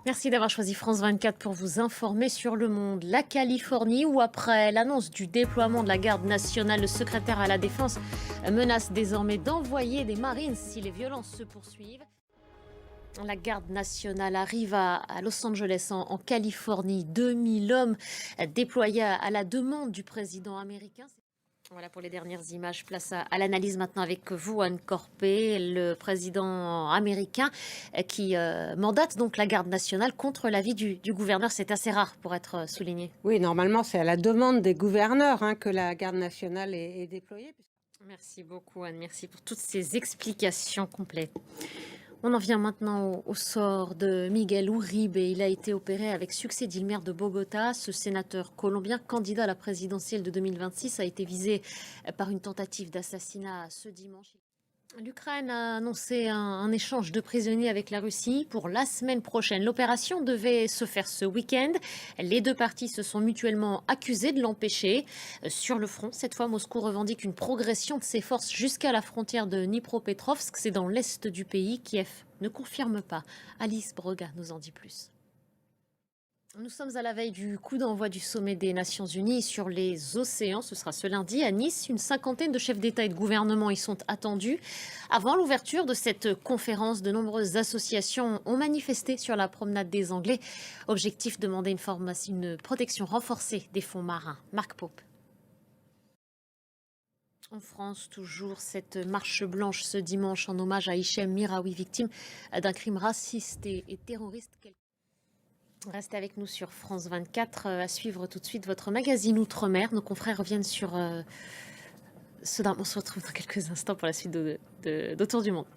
Merci d'avoir choisi France 24 pour vous informer sur le monde. La Californie, où après l'annonce du déploiement de la garde nationale, le secrétaire à la Défense menace désormais d'envoyer des Marines si les violences se poursuivent. La garde nationale arrive à Los Angeles, en Californie. 2000 hommes déployés à la demande du président américain. Voilà pour les dernières images. Place à l'analyse maintenant avec vous, Anne Corpé, le président américain qui mandate donc la garde nationale contre l'avis du gouverneur. C'est assez rare pour être souligné. Oui, normalement, c'est à la demande des gouverneurs que la garde nationale est déployée. Merci beaucoup, Anne. Merci pour toutes ces explications complètes. On en vient maintenant au sort de Miguel Uribe. Il a été opéré avec succès, dit le maire de Bogota. Ce sénateur colombien, candidat à la présidentielle de 2026, a été visé par une tentative d'assassinat ce dimanche. L'Ukraine a annoncé un échange de prisonniers avec la Russie pour la semaine prochaine. L'opération devait se faire ce week-end. Les deux parties se sont mutuellement accusées de l'empêcher. Sur le front, cette fois, Moscou revendique une progression de ses forces jusqu'à la frontière de Dnipropetrovsk. C'est dans l'est du pays. Kiev ne confirme pas. Alice Broga nous en dit plus. Nous sommes à la veille du coup d'envoi du sommet des Nations Unies sur les océans. Ce sera ce lundi à Nice. Une cinquantaine de chefs d'État et de gouvernement y sont attendus. Avant l'ouverture de cette conférence, de nombreuses associations ont manifesté sur la promenade des Anglais. Objectif, demander une protection renforcée des fonds marins. Marc Pope. En France, toujours cette marche blanche ce dimanche en hommage à Hichem Miraoui, victime d'un crime raciste et terroriste. Restez avec nous sur France 24. À suivre tout de suite votre magazine Outre-mer. Nos confrères reviennent sur ce drame. On se retrouve dans quelques instants pour la suite d'Autour du monde.